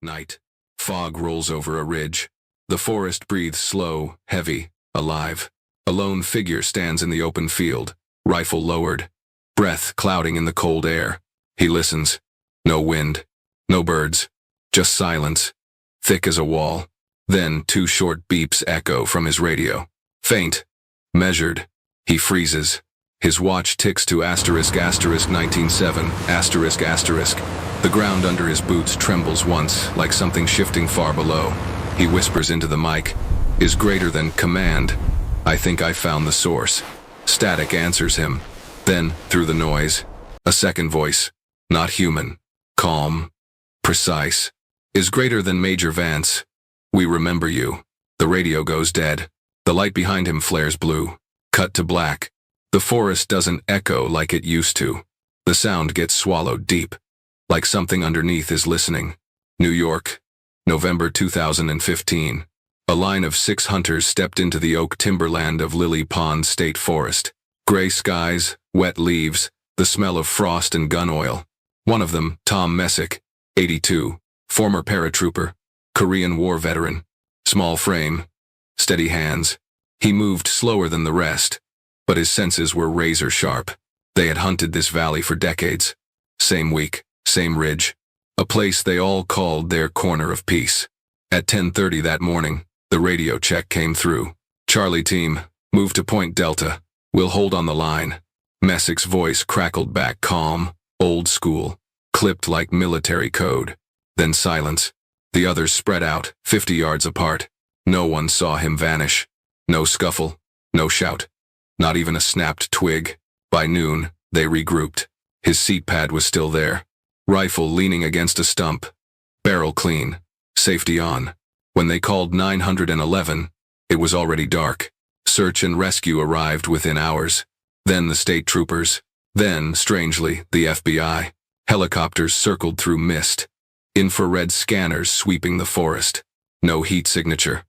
Night. Fog rolls over a ridge. The forest breathes slow, heavy, alive. A lone figure stands in the open field, rifle lowered, breath clouding in the cold air. He listens. No wind. No birds. Just silence, thick as a wall. Then 2 short beeps echo from his radio. Faint. Measured. He freezes. His watch ticks to ***19:7, ***. The ground under his boots trembles once, like something shifting far below. He whispers into the mic. Is greater than command. I think I found the source. Static answers him. Then, through the noise, a second voice. Not human. Calm. Precise. Is greater than Major Vance. We remember you. The radio goes dead. The light behind him flares blue. Cut to black. The forest doesn't echo like it used to. The sound gets swallowed deep, like something underneath is listening. New York, November 2015. A line of 6 hunters stepped into the oak timberland of Lily Pond State Forest. Gray skies, wet leaves, the smell of frost and gun oil. One of them, Tom Messick, 82, former paratrooper, Korean War veteran. Small frame, steady hands. He moved slower than the rest, but his senses were razor sharp. They had hunted this valley for decades. Same week, same ridge. A place they all called their corner of peace. At 10:30 that morning, the radio check came through. Charlie team, move to Point Delta. We'll hold on the line. Messick's voice crackled back calm, old school, clipped like military code. Then silence. The others spread out, 50 yards apart. No one saw him vanish. No scuffle, no shout. Not even a snapped twig. By noon, they regrouped. His seat pad was still there. Rifle leaning against a stump. Barrel clean. Safety on. When they called 911, it was already dark. Search and rescue arrived within hours. Then the state troopers. Then, strangely, the FBI. Helicopters circled through mist. Infrared scanners sweeping the forest. No heat signature.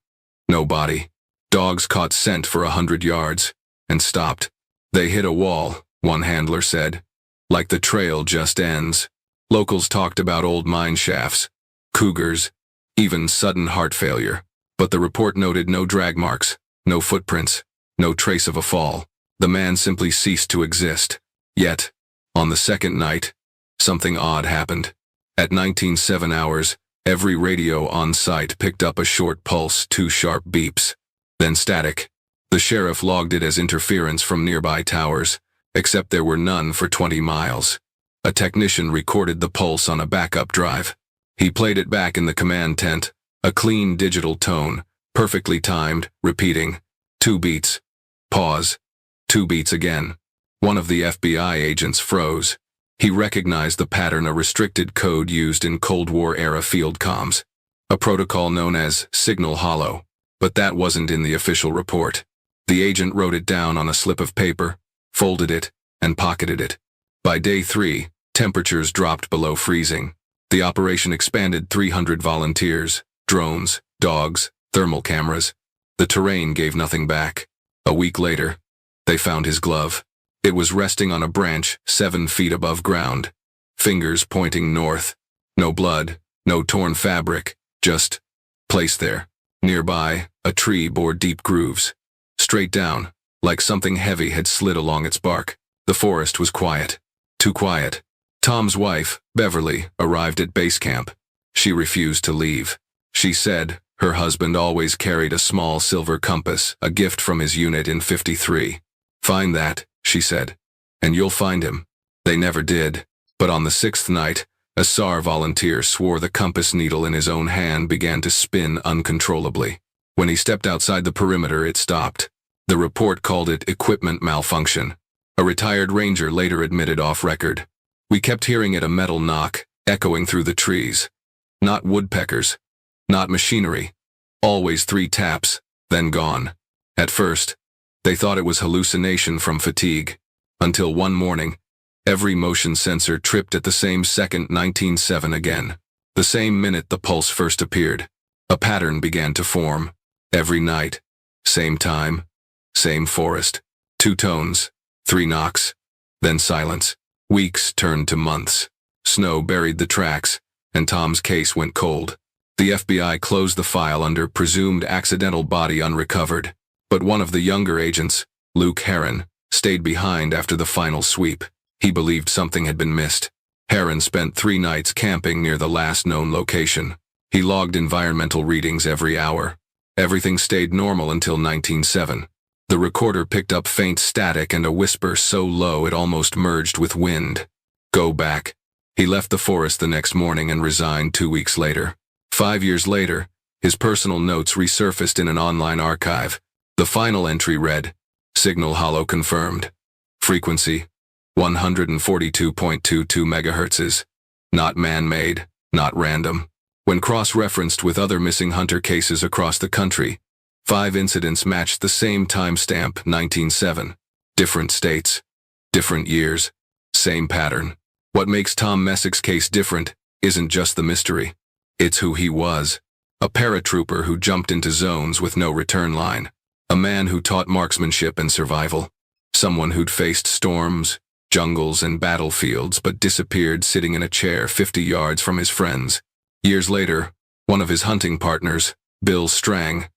No body. Dogs caught scent for 100 yards. And stopped. They hit a wall, one handler said. Like the trail just ends. Locals talked about old mine shafts, cougars, even sudden heart failure. But the report noted no drag marks, no footprints, no trace of a fall. The man simply ceased to exist. Yet, on the second night, something odd happened. At 19:07 hours, every radio on site picked up a short pulse, 2 sharp beeps. Then static. The sheriff logged it as interference from nearby towers, except there were none for 20 miles. A technician recorded the pulse on a backup drive. He played it back in the command tent, a clean digital tone, perfectly timed, repeating. 2 beats. Pause. 2 beats again. One of the FBI agents froze. He recognized the pattern, a restricted code used in Cold War-era field comms. A protocol known as signal hollow. But that wasn't in the official report. The agent wrote it down on a slip of paper, folded it, and pocketed it. By day 3, temperatures dropped below freezing. The operation expanded 300 volunteers, drones, dogs, thermal cameras. The terrain gave nothing back. A week later, they found his glove. It was resting on a branch 7 feet above ground. Fingers pointing north. No blood, no torn fabric, just placed there. Nearby, a tree bore deep grooves. Straight down, like something heavy had slid along its bark. The forest was quiet. Too quiet. Tom's wife, Beverly, arrived at base camp. She refused to leave. She said her husband always carried a small silver compass, a gift from his unit in '53. Find that, she said, and you'll find him. They never did, but on the 6th night, a SAR volunteer swore the compass needle in his own hand began to spin uncontrollably. When he stepped outside the perimeter, it stopped. The report called it equipment malfunction. A retired ranger later admitted off record. We kept hearing it, a metal knock, echoing through the trees. Not woodpeckers. Not machinery. Always 3 taps, then gone. At first, they thought it was hallucination from fatigue. Until one morning, every motion sensor tripped at the same second, 19:07 again. The same minute the pulse first appeared. A pattern began to form. Every night. Same time. Same forest. 2 tones. 3 knocks. Then silence. Weeks turned to months. Snow buried the tracks, and Tom's case went cold. The FBI closed the file under presumed accidental body unrecovered, but one of the younger agents, Luke Heron, stayed behind after the final sweep. He believed something had been missed. Heron spent 3 nights camping near the last known location. He logged environmental readings every hour. Everything stayed normal until 1907. The recorder picked up faint static and a whisper so low it almost merged with wind. Go back. He left the forest the next morning and resigned 2 weeks later. 5 years later, his personal notes resurfaced in an online archive. The final entry read, "Signal hollow confirmed. Frequency, 142.22 megahertzes. Not man-made, not random." When cross-referenced with other missing hunter cases across the country, 5 incidents matched the same timestamp, 1907. Different states, different years, same pattern. What makes Tom Messick's case different isn't just the mystery. It's who he was. A paratrooper who jumped into zones with no return line. A man who taught marksmanship and survival. Someone who'd faced storms, jungles, and battlefields but disappeared sitting in a chair 50 yards from his friends. Years later, one of his hunting partners, Bill Strang,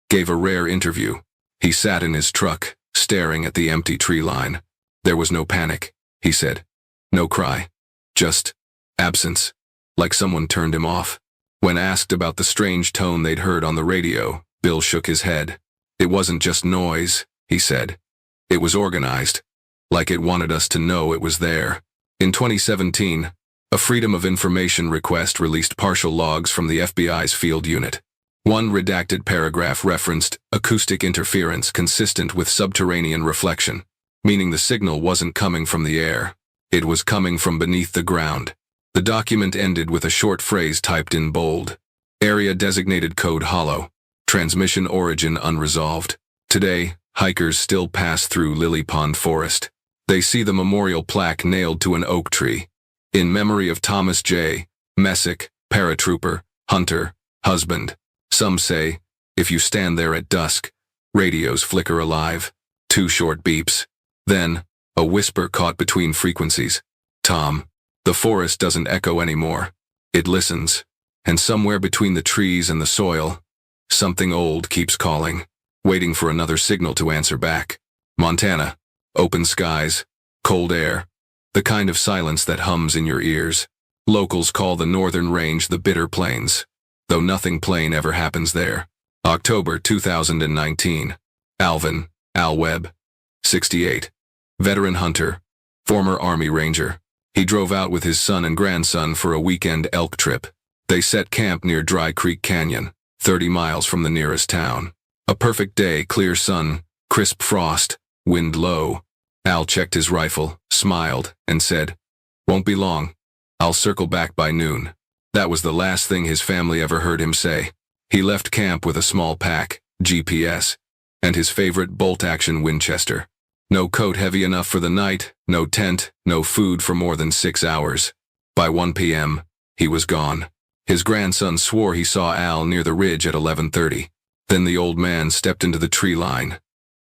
gave a rare interview. He sat in his truck, staring at the empty tree line. There was no panic, he said. No cry. Just absence. Like someone turned him off. When asked about the strange tone they'd heard on the radio, Bill shook his head. It wasn't just noise, he said. It was organized. Like it wanted us to know it was there. In 2017, a Freedom of Information request released partial logs from the FBI's field unit. One redacted paragraph referenced acoustic interference consistent with subterranean reflection, meaning the signal wasn't coming from the air. It was coming from beneath the ground. The document ended with a short phrase typed in bold. Area designated code hollow. Transmission origin unresolved. Today, hikers still pass through Lily Pond Forest. They see the memorial plaque nailed to an oak tree. In memory of Thomas J. Messick, paratrooper, hunter, husband. Some say, if you stand there at dusk, radios flicker alive. 2 short beeps. Then, a whisper caught between frequencies. Tom. The forest doesn't echo anymore. It listens. And somewhere between the trees and the soil, something old keeps calling, waiting for another signal to answer back. Montana. Open skies. Cold air. The kind of silence that hums in your ears. Locals call the northern range the Bitter Plains, though nothing plain ever happens there. October 2019. Alvin, Al Webb, 68. Veteran hunter, former Army Ranger. He drove out with his son and grandson for a weekend elk trip. They set camp near Dry Creek Canyon, 30 miles from the nearest town. A perfect day, clear sun, crisp frost, wind low. Al checked his rifle, smiled, and said, "Won't be long. I'll circle back by noon." That was the last thing his family ever heard him say. He left camp with a small pack, GPS, and his favorite bolt-action Winchester. No coat heavy enough for the night, no tent, no food for more than 6 hours. By 1 p.m., he was gone. His grandson swore he saw Al near the ridge at 11:30. Then the old man stepped into the tree line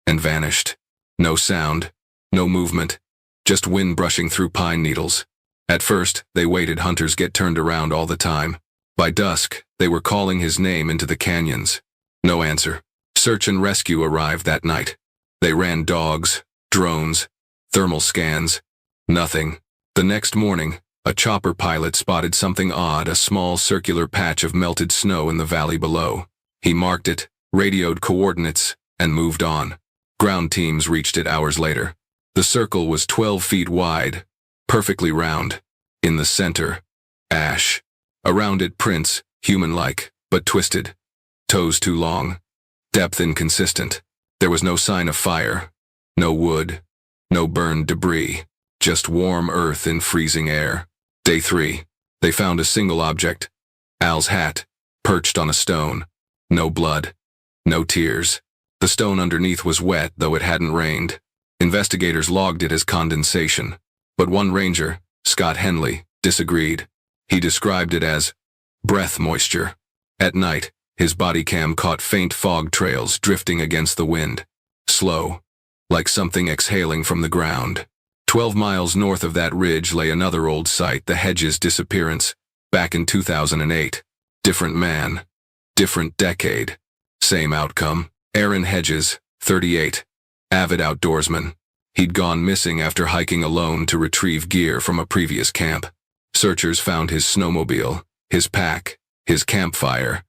and vanished. No sound, no movement, just wind brushing through pine needles. At first, they waited hunters get turned around all the time. By dusk, they were calling his name into the canyons. No answer. Search and rescue arrived that night. They ran dogs, drones, thermal scans. Nothing. The next morning, a chopper pilot spotted something odd, a small circular patch of melted snow in the valley below. He marked it, radioed coordinates, and moved on. Ground teams reached it hours later. The circle was 12 feet wide, perfectly round. In the center, ash. Around it prints, human-like, but twisted. Toes too long. Depth inconsistent. There was no sign of fire. No wood. No burned debris. Just warm earth in freezing air. Day 3. They found a single object. Al's hat, perched on a stone. No blood. No tears. The stone underneath was wet, though it hadn't rained. Investigators logged it as condensation. But one ranger, Scott Henley, disagreed. He described it as breath moisture. At night, his body cam caught faint fog trails drifting against the wind. Slow, like something exhaling from the ground. 12 miles north of that ridge lay another old site, the Hedges disappearance, back in 2008. Different man. Different decade. Same outcome. Aaron Hedges, 38. Avid outdoorsman. He'd gone missing after hiking alone to retrieve gear from a previous camp. Searchers found his snowmobile, his pack, his campfire,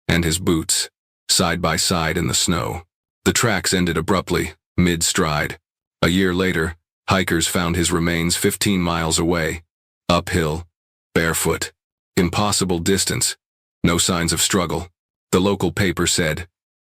and his boots, side by side in the snow. The tracks ended abruptly, mid-stride. A year later, hikers found his remains 15 miles away, uphill, barefoot. Impossible distance. No signs of struggle. The local paper said,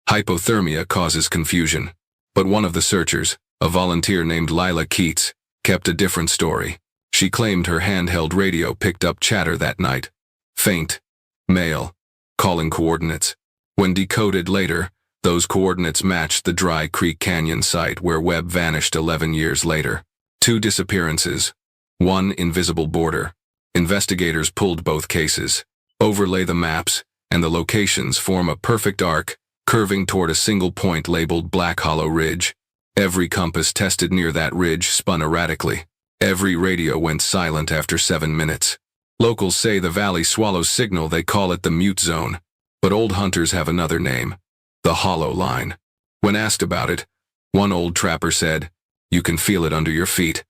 hypothermia causes confusion. But one of the searchers, a volunteer named Lila Keats, kept a different story. She claimed her handheld radio picked up chatter that night. Faint. Male. Calling coordinates. When decoded later, those coordinates matched the Dry Creek Canyon site where Webb vanished 11 years later. 2 disappearances. 1 invisible border. Investigators pulled both cases. Overlay the maps, and the locations form a perfect arc, curving toward a single point labeled Black Hollow Ridge. Every compass tested near that ridge spun erratically. Every radio went silent after 7 minutes. Locals say the valley swallows signal, they call it the mute zone. But old hunters have another name. The hollow line. When asked about it, one old trapper said, "You can feel it under your feet.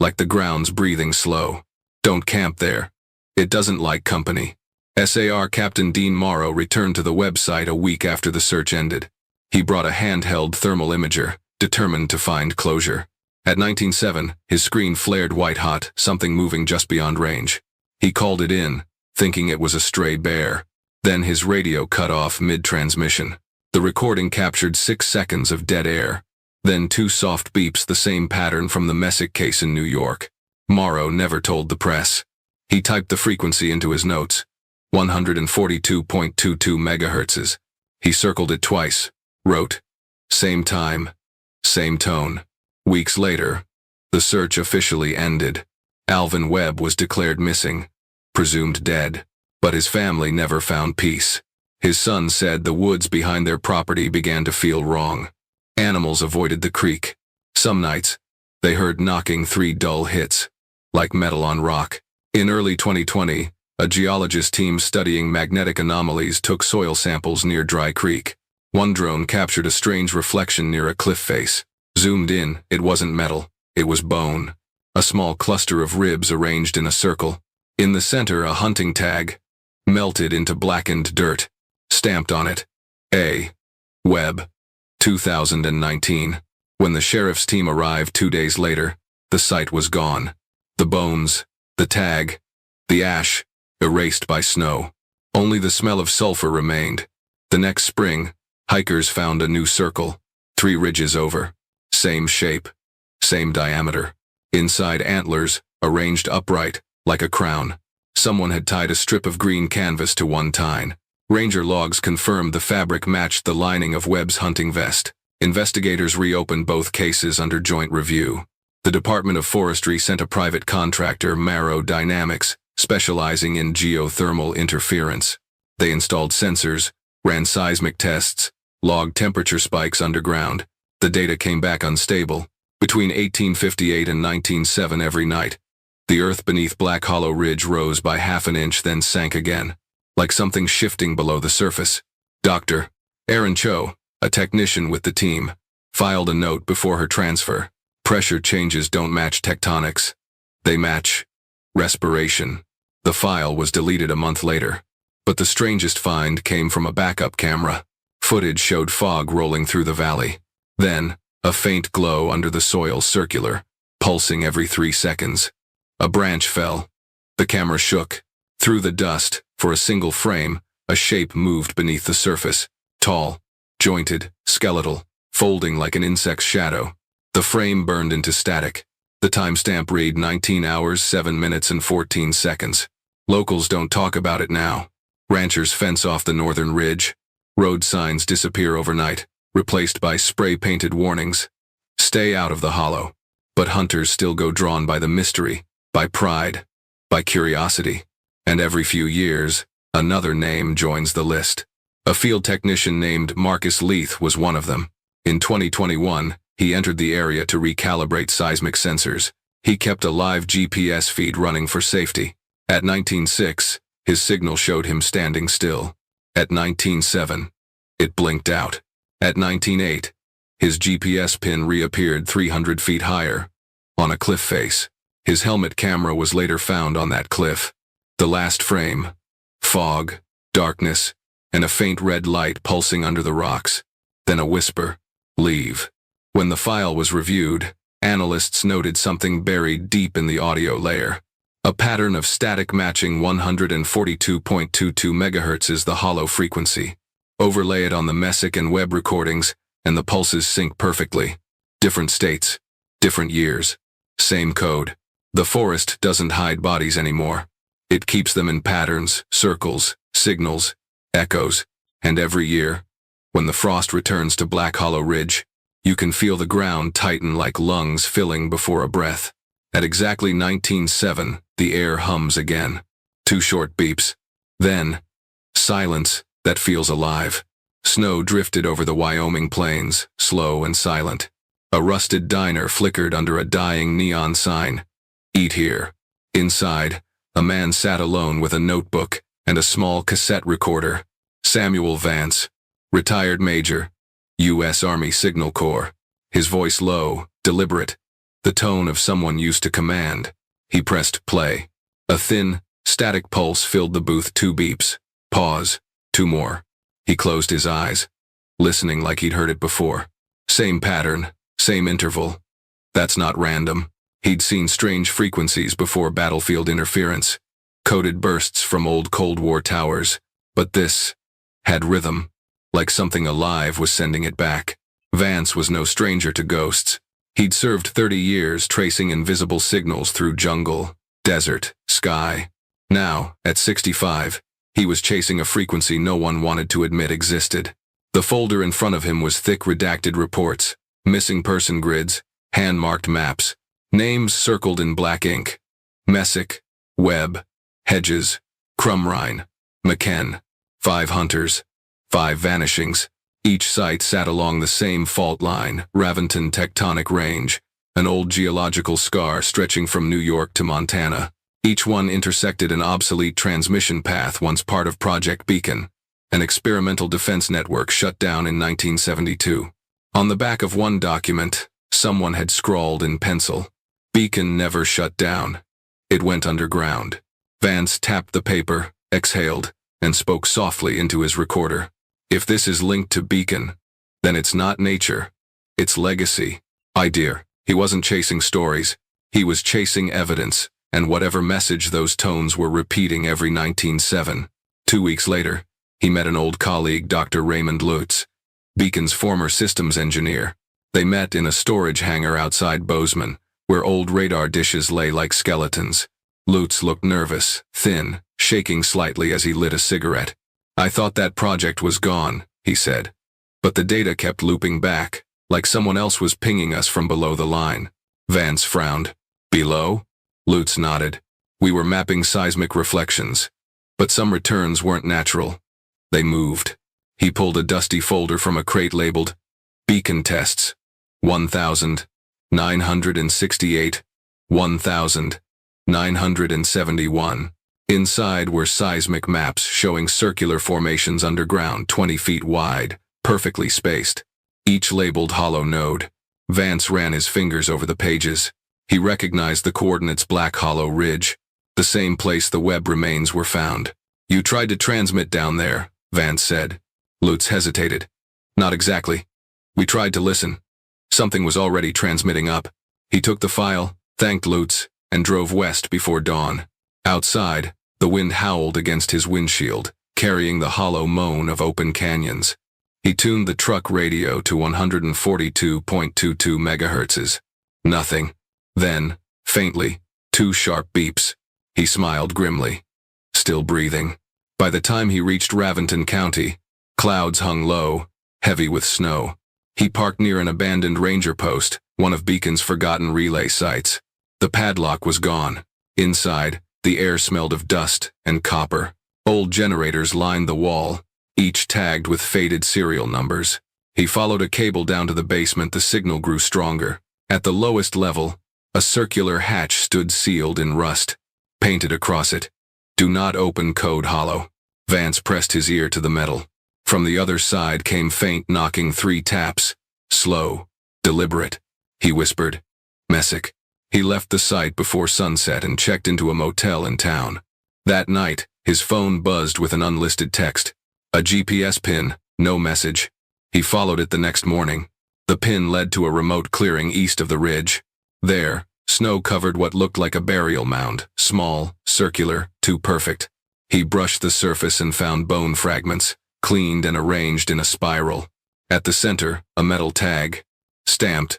Like the ground's breathing slow. Don't camp there. It doesn't like company." SAR Captain Dean Morrow returned to the website a week after the search ended. He brought a handheld thermal imager, determined to find closure. At 19:07, his screen flared white-hot, something moving just beyond range. He called it in, thinking it was a stray bear. Then his radio cut off mid-transmission. The recording captured 6 seconds of dead air. Then 2 soft beeps, the same pattern from the Messick case in New York. Morrow never told the press. He typed the frequency into his notes. 142.22 megahertzes. He circled it twice, wrote, "Same time, same tone." Weeks later, the search officially ended. Alvin Webb was declared missing, presumed dead, but his family never found peace. His son said the woods behind their property began to feel wrong. Animals avoided the creek. Some nights, they heard knocking 3 dull hits, like metal on rock. In early 2020, a geologist team studying magnetic anomalies took soil samples near Dry Creek. One drone captured a strange reflection near a cliff face. Zoomed in, it wasn't metal, it was bone. A small cluster of ribs arranged in a circle. In the center, a hunting tag, melted into blackened dirt. Stamped on it, A. Webb, 2019. When the sheriff's team arrived 2 days later, the site was gone. The bones, the tag, the ash, erased by snow. Only the smell of sulfur remained. The next spring, hikers found a new circle, 3 ridges over. Same shape, same diameter. Inside antlers, arranged upright, like a crown. Someone had tied a strip of green canvas to one tine. Ranger logs confirmed the fabric matched the lining of Webb's hunting vest. Investigators reopened both cases under joint review. The Department of Forestry sent a private contractor, Marrow Dynamics, specializing in geothermal interference. They installed sensors, ran seismic tests, logged temperature spikes underground. The data came back unstable. Between 1858 and 1907 every night, the earth beneath Black Hollow Ridge rose by ½ inch, then sank again, like something shifting below the surface. Dr. Aaron Cho, a technician with the team, filed a note before her transfer. Pressure changes don't match tectonics. They match respiration. The file was deleted a month later. But the strangest find came from a backup camera. Footage showed fog rolling through the valley. Then, a faint glow under the soil, circular, pulsing every 3 seconds. A branch fell. The camera shook. Through the dust, for a single frame, a shape moved beneath the surface. Tall, jointed, skeletal, folding like an insect's shadow. The frame burned into static. The timestamp read 19 hours, 7 minutes and 14 seconds. Locals don't talk about it now. Ranchers fence off the northern ridge. Road signs disappear overnight, replaced by spray-painted warnings. Stay out of the hollow. But hunters still go, drawn by the mystery, by pride, by curiosity. And every few years, another name joins the list. A field technician named Marcus Leith was one of them. In 2021, he entered the area to recalibrate seismic sensors. He kept a live GPS feed running for safety. At 19.6, his signal showed him standing still. At 19.7, it blinked out. At 19.8, his GPS pin reappeared 300 feet higher, on a cliff face. His helmet camera was later found on that cliff. The last frame, fog, darkness, and a faint red light pulsing under the rocks. Then a whisper, "Leave." When the file was reviewed, analysts noted something buried deep in the audio layer. A pattern of static matching 142.22 MHz is the hollow frequency. Overlay it on the Messick and Webb recordings, and the pulses sync perfectly. Different states, different years, same code. The forest doesn't hide bodies anymore. It keeps them in patterns, circles, signals, echoes, and every year, when the frost returns to Black Hollow Ridge, you can feel the ground tighten like lungs filling before a breath. At exactly 19.7, the air hums again. 2 short beeps. Then, silence that feels alive. Snow drifted over the Wyoming plains, slow and silent. A rusted diner flickered under a dying neon sign. "Eat here." Inside, a man sat alone with a notebook and a small cassette recorder. Samuel Vance, retired major, U.S. Army Signal Corps. His voice low, deliberate, the tone of someone used to command. He pressed play. A thin, static pulse filled the booth. 2 beeps. Pause. 2 more. He closed his eyes, listening like he'd heard it before. Same pattern, same interval. That's not random. He'd seen strange frequencies before battlefield interference, coded bursts from old Cold War towers, but this had rhythm, like something alive was sending it back. Vance was no stranger to ghosts. He'd served 30 years tracing invisible signals through jungle, desert, sky. Now, at 65, he was chasing a frequency no one wanted to admit existed. The folder in front of him was thick redacted reports, missing person grids, hand-marked maps, names circled in black ink. Messick, Webb, Hedges, Crumrine, McKen. 5 hunters, 5 vanishings. Each site sat along the same fault line, Raventon Tectonic Range, an old geological scar stretching from New York to Montana. Each one intersected an obsolete transmission path once part of Project Beacon, an experimental defense network shut down in 1972. On the back of one document, someone had scrawled in pencil, "Beacon never shut down. It went underground." Vance tapped the paper, exhaled, and spoke softly into his recorder. "If this is linked to Beacon, then it's not nature. It's legacy." Idea. He wasn't chasing stories. He was chasing evidence, and whatever message those tones were repeating every 19.7. 2 weeks later, he met an old colleague, Dr. Raymond Lutz, Beacon's former systems engineer. They met in a storage hangar outside Bozeman, where old radar dishes lay like skeletons. Lutz looked nervous, thin, shaking slightly as he lit a cigarette. "I thought that project was gone," he said. "But the data kept looping back, like someone else was pinging us from below the line." Vance frowned. "Below?" Lutz nodded. "We were mapping seismic reflections, but some returns weren't natural. They moved." He pulled a dusty folder from a crate labeled Beacon Tests, 1,968, 1,971. Inside were seismic maps showing circular formations underground 20 feet wide, perfectly spaced, each labeled hollow node. Vance ran his fingers over the pages. He recognized the coordinates Black Hollow Ridge, the same place the Webb remains were found. "You tried to transmit down there," Vance said. Lutz hesitated. "Not exactly. We tried to listen. Something was already transmitting up." He took the file, thanked Lutz, and drove west before dawn. Outside, the wind howled against his windshield, carrying the hollow moan of open canyons. He tuned the truck radio to 142.22 MHz. Nothing. Then, faintly, 2 sharp beeps. He smiled grimly. Still breathing. By the time he reached Raventon County, clouds hung low, heavy with snow. He parked near an abandoned ranger post, one of Beacon's forgotten relay sites. The padlock was gone. Inside, the air smelled of dust and copper. Old generators lined the wall, each tagged with faded serial numbers. He followed a cable down to the basement. The signal grew stronger. At the lowest level, a circular hatch stood sealed in rust. Painted across it, Do not open code hollow. Vance pressed his ear to the metal. From the other side came faint knocking 3 taps. Slow. Deliberate. He whispered. Messick. He left the site before sunset and checked into a motel in town. That night, his phone buzzed with an unlisted text. A GPS pin, no message. He followed it the next morning. The pin led to a remote clearing east of the ridge. There, snow covered what looked like a burial mound, small, circular, too perfect. He brushed the surface and found bone fragments, cleaned and arranged in a spiral. At the center, a metal tag. Stamped.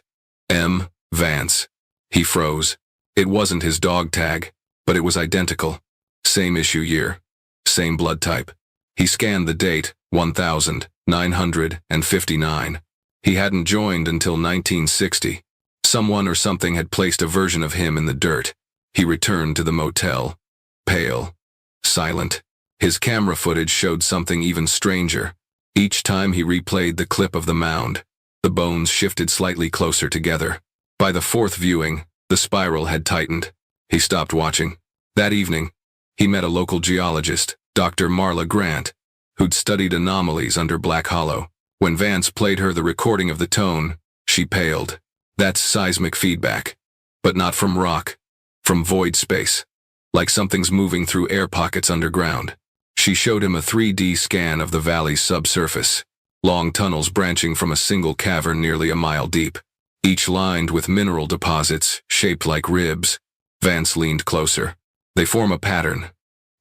M. Vance. He froze. It wasn't his dog tag, but it was identical. Same issue year. Same blood type. He scanned the date, 1959. He hadn't joined until 1960. Someone or something had placed a version of him in the dirt. He returned to the motel. Pale. Silent. His camera footage showed something even stranger. Each time he replayed the clip of the mound, the bones shifted slightly closer together. By the 4th viewing, the spiral had tightened. He stopped watching. That evening, he met a local geologist, Dr. Marla Grant, who'd studied anomalies under Black Hollow. When Vance played her the recording of the tone, she paled. That's seismic feedback. But not from rock. From void space. Like something's moving through air pockets underground. She showed him a 3D scan of the valley's subsurface. Long tunnels branching from a single cavern nearly a mile deep. Each lined with mineral deposits, shaped like ribs. Vance leaned closer. They form a pattern.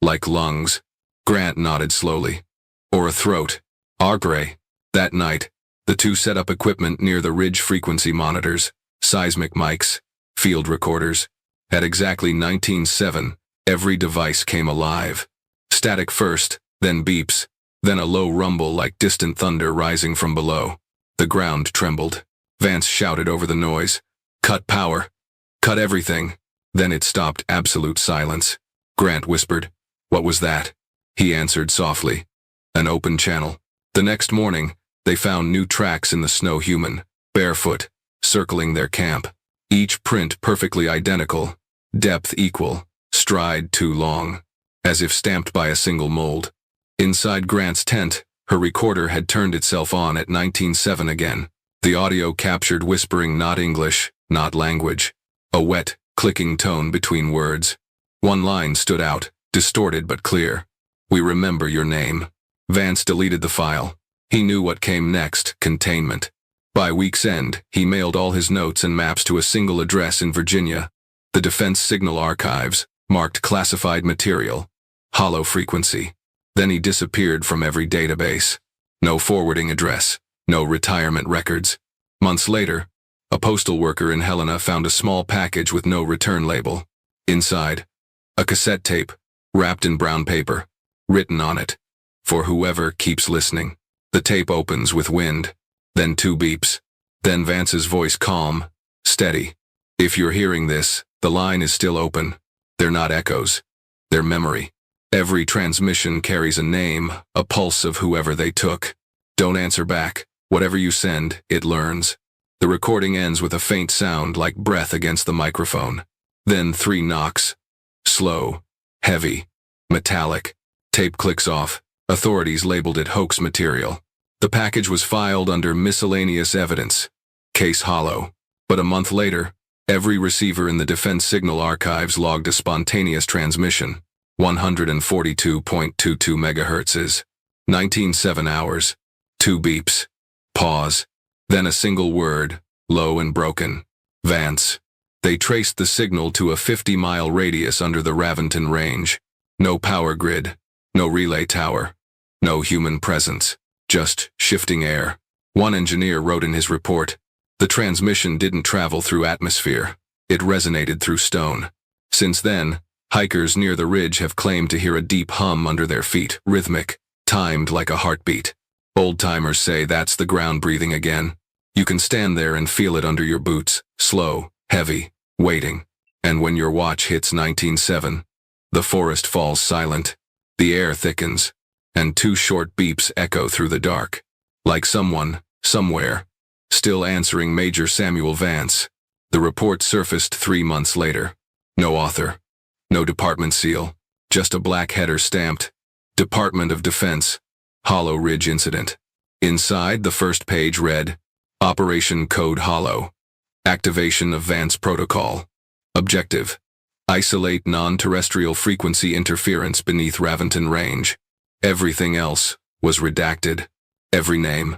Like lungs. Grant nodded slowly. Or a throat. Argray. That night, the two set up equipment near the ridge frequency monitors, seismic mics, field recorders. At exactly 19:07, every device came alive. Static first, then beeps, then a low rumble like distant thunder rising from below. The ground trembled. Vance shouted over the noise. Cut power. Cut everything. Then it stopped. Absolute silence. Grant whispered. What was that? He answered softly. An open channel. The next morning, they found new tracks in the snow, human, barefoot, circling their camp. Each print perfectly identical, depth equal, stride too long, as if stamped by a single mold. Inside Grant's tent, her recorder had turned itself on at 19:07 again. The audio captured whispering, not English, not language. A wet, clicking tone between words. One line stood out, distorted but clear. We remember your name. Vance deleted the file. He knew what came next, containment. By week's end, he mailed all his notes and maps to a single address in Virginia. The Defense Signal Archives, marked classified material. Hollow frequency. Then he disappeared from every database. No forwarding address. No retirement records. Months later, a postal worker in Helena found a small package with no return label. Inside, a cassette tape, wrapped in brown paper. Written on it. For whoever keeps listening. The tape opens with wind. Then 2 beeps. Then Vance's voice, calm, steady. If you're hearing this, the line is still open. They're not echoes. They're memory. Every transmission carries a name, a pulse of whoever they took. Don't answer back. Whatever you send, it learns. The recording ends with a faint sound like breath against the microphone. Then 3 knocks. Slow, heavy, metallic. Tape clicks off. Authorities labeled it hoax material. The package was filed under miscellaneous evidence. Case hollow. But a month later, every receiver in the Defense Signal Archives logged a spontaneous transmission. 142.22 megahertzes. 19:07 hours. 2 beeps. Pause. Then a single word, low and broken. Vance. They traced the signal to a 50-mile radius under the Raventon Range. No power grid. No relay tower. No human presence. Just shifting air. One engineer wrote in his report, the transmission didn't travel through atmosphere. It resonated through stone. Since then, hikers near the ridge have claimed to hear a deep hum under their feet, rhythmic, timed like a heartbeat. Old-timers say that's the ground breathing again. You can stand there and feel it under your boots, slow, heavy, waiting. And when your watch hits 19:07, the forest falls silent. The air thickens, and 2 short beeps echo through the dark. Like someone, somewhere, still answering Major Samuel Vance. The report surfaced 3 months later. No author. No department seal. Just a black header stamped, Department of Defense, Hollow Ridge Incident. Inside, the first page read, Operation Code Hollow. Activation of Vance Protocol. Objective: isolate non-terrestrial frequency interference beneath Raventon Range. Everything else was redacted. Every name,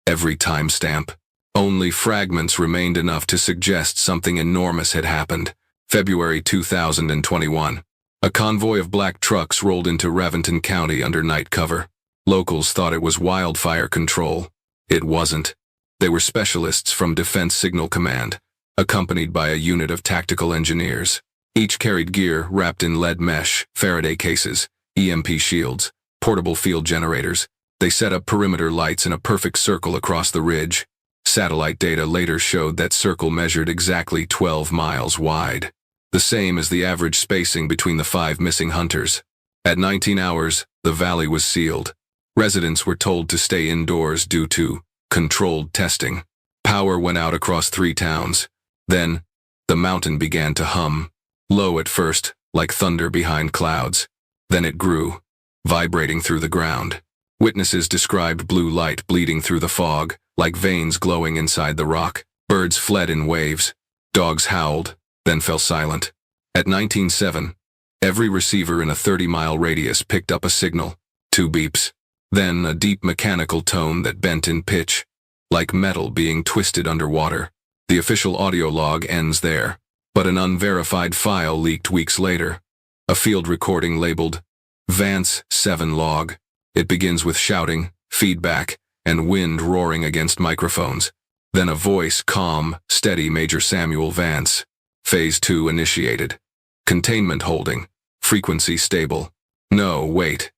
every timestamp. Only fragments remained enough to suggest something enormous had happened. February 2021. A convoy of black trucks rolled into Raventon County under night cover. Locals thought it was wildfire control. It wasn't. They were specialists from Defense Signal Command, accompanied by a unit of tactical engineers. Each carried gear wrapped in lead mesh, Faraday cases, EMP shields, portable field generators. They set up perimeter lights in a perfect circle across the ridge. Satellite data later showed that circle measured exactly 12 miles wide, the same as the average spacing between the 5 missing hunters. At 19 hours, the valley was sealed. Residents were told to stay indoors due to controlled testing. Power went out across 3 towns. Then, the mountain began to hum. Low at first, like thunder behind clouds. Then it grew, vibrating through the ground. Witnesses described blue light bleeding through the fog, like veins glowing inside the rock. Birds fled in waves. Dogs howled, then fell silent. At 19:07, every receiver in a 30-mile radius picked up a signal. 2 beeps. Then a deep mechanical tone that bent in pitch, like metal being twisted underwater. The official audio log ends there, but an unverified file leaked weeks later. A field recording labeled Vance 7 log. It begins with shouting, feedback, and wind roaring against microphones. Then a voice, calm, steady, Major Samuel Vance. Phase 2 initiated. Containment holding. Frequency stable. No, wait.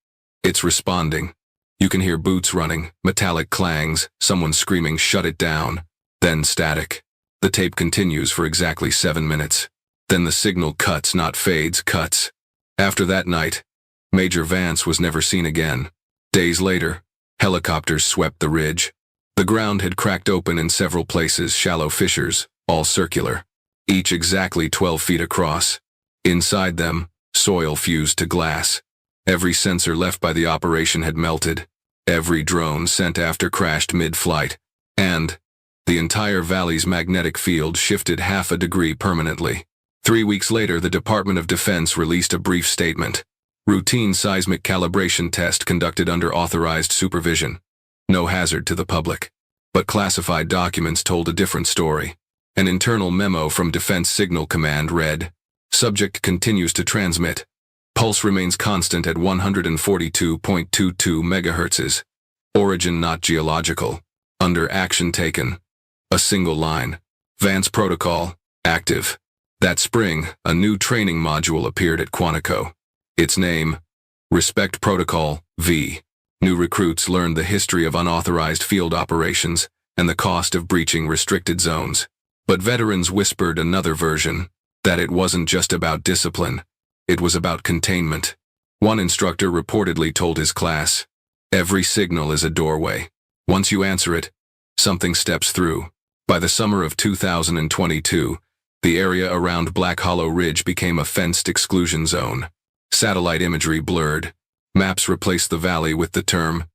It's responding. You can hear boots running, metallic clangs, someone screaming, shut it down. Then static. The tape continues for exactly 7 minutes. Then the signal cuts, not fades, cuts. After that night, Major Vance was never seen again. Days later, helicopters swept the ridge. The ground had cracked open in several places, shallow fissures, all circular, each exactly 12 feet across. Inside them, soil fused to glass. Every sensor left by the operation had melted. Every drone sent after crashed mid-flight. And the entire valley's magnetic field shifted half a degree permanently. 3 weeks later, the Department of Defense released a brief statement. Routine seismic calibration test conducted under authorized supervision. No hazard to the public. But classified documents told a different story. An internal memo from Defense Signal Command read, Subject continues to transmit. Pulse remains constant at 142.22 megahertzes. Origin not geological. Under action taken. A single line. Vance Protocol, active. That spring, a new training module appeared at Quantico. Its name, Respect Protocol, V. New recruits learned the history of unauthorized field operations and the cost of breaching restricted zones. But veterans whispered another version, that it wasn't just about discipline. It was about containment. One instructor reportedly told his class, every signal is a doorway. Once you answer it, something steps through. By the summer of 2022, the area around Black Hollow Ridge became a fenced exclusion zone. Satellite imagery blurred. Maps replaced the valley with the term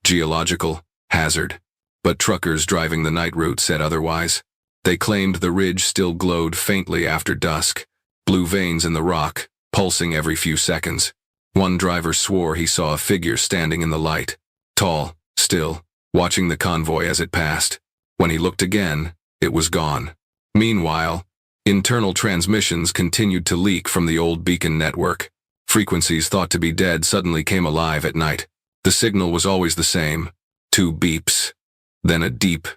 geological hazard. But truckers driving the night route said otherwise. They claimed the ridge still glowed faintly after dusk, blue veins in the rock, pulsing every few seconds. One driver swore he saw a figure standing in the light, tall, still, watching the convoy as it passed. When he looked again, it was gone. Meanwhile, internal transmissions continued to leak from the old beacon network. Frequencies thought to be dead suddenly came alive at night. The signal was always the same. 2 beeps. Then a deep,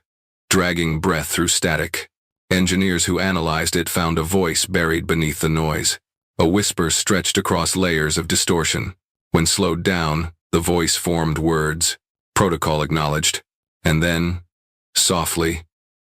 dragging breath through static. Engineers who analyzed it found a voice buried beneath the noise. A whisper stretched across layers of distortion. When slowed down, the voice formed words. Protocol acknowledged. And then, softly,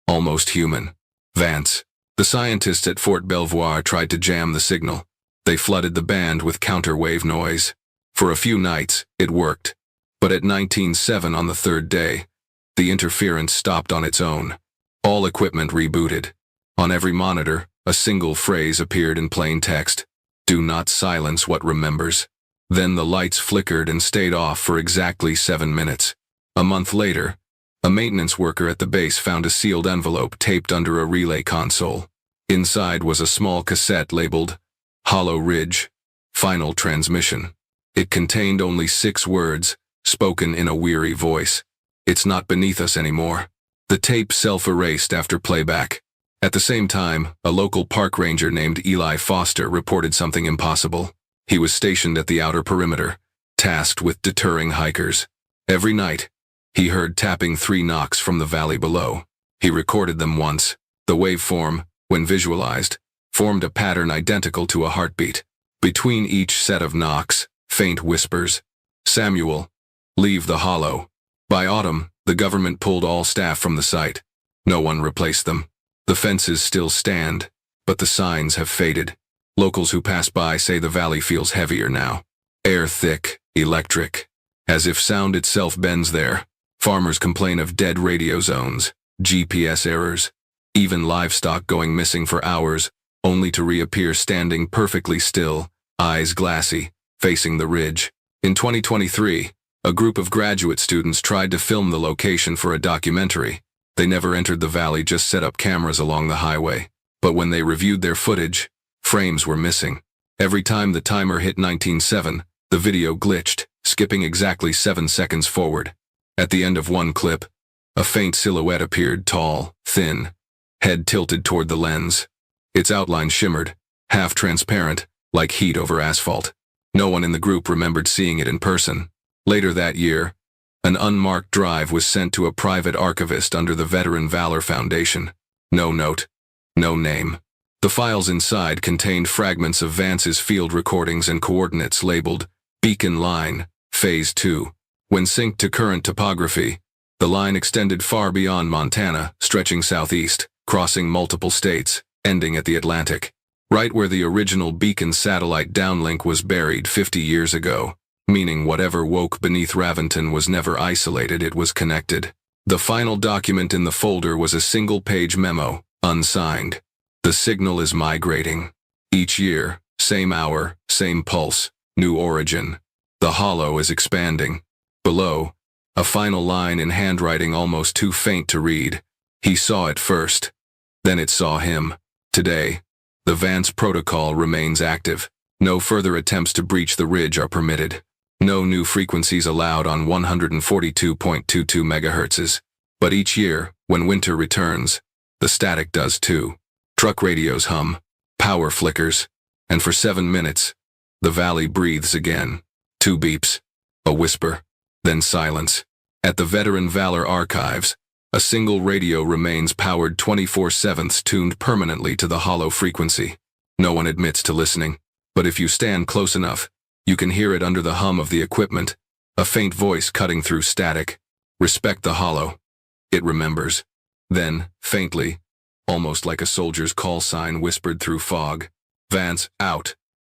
almost human, Vance. The scientists at Fort Belvoir tried to jam the signal. They flooded the band with counterwave noise. For a few nights, it worked. But at 19:07 on the 3rd day, the interference stopped on its own. All equipment rebooted. On every monitor, a single phrase appeared in plain text. Do not silence what remembers. Then the lights flickered and stayed off for exactly 7 minutes. A month later, a maintenance worker at the base found a sealed envelope taped under a relay console. Inside was a small cassette labeled Hollow Ridge, Final Transmission. It contained only 6 words, spoken in a weary voice. It's not beneath us anymore. The tape self-erased after playback. At the same time, a local park ranger named Eli Foster reported something impossible. He was stationed at the outer perimeter, tasked with deterring hikers. Every night, he heard tapping 3 knocks from the valley below. He recorded them once. The waveform, when visualized, formed a pattern identical to a heartbeat. Between each set of knocks, faint whispers. Samuel, leave the hollow. By autumn, the government pulled all staff from the site. No one replaced them. The fences still stand, but the signs have faded. Locals who pass by say the valley feels heavier now. Air thick, electric, as if sound itself bends there. Farmers complain of dead radio zones, GPS errors, even livestock going missing for hours, only to reappear standing perfectly still, eyes glassy, facing the ridge. In 2023, a group of graduate students tried to film the location for a documentary. They never entered the valley, just set up cameras along the highway. But when they reviewed their footage, frames were missing. Every time the timer hit 19:07, the video glitched, skipping exactly 7 seconds forward. At the end of one clip, a faint silhouette appeared, tall, thin, head tilted toward the lens. Its outline shimmered, half transparent, like heat over asphalt. No one in the group remembered seeing it in person. Later that year, an unmarked drive was sent to a private archivist under the Veteran Valor Foundation. No note, no name. The files inside contained fragments of Vance's field recordings and coordinates labeled Beacon Line, Phase 2. When synced to current topography, the line extended far beyond Montana, stretching southeast, crossing multiple states, ending at the Atlantic, right where the original Beacon satellite downlink was buried 50 years ago, meaning whatever woke beneath Raventon was never isolated, it was connected. The final document in the folder was a single-page memo, unsigned. The signal is migrating. Each year, same hour, same pulse, new origin. The hollow is expanding. Below, a final line in handwriting almost too faint to read. He saw it first. Then it saw him. Today, the Vance Protocol remains active. No further attempts to breach the ridge are permitted. No new frequencies allowed on 142.22 megahertzes. But each year, when winter returns, the static does too. Truck radios hum, power flickers, and for 7 minutes, the valley breathes again. 2 beeps, a whisper, then silence. At the Veteran Valor Archives, a single radio remains powered 24/7, tuned permanently to the hollow frequency. No one admits to listening, but if you stand close enough, you can hear it under the hum of the equipment, a faint voice cutting through static. Respect the hollow. It remembers. Then, faintly, almost like a soldier's call sign whispered through fog, Vance, out.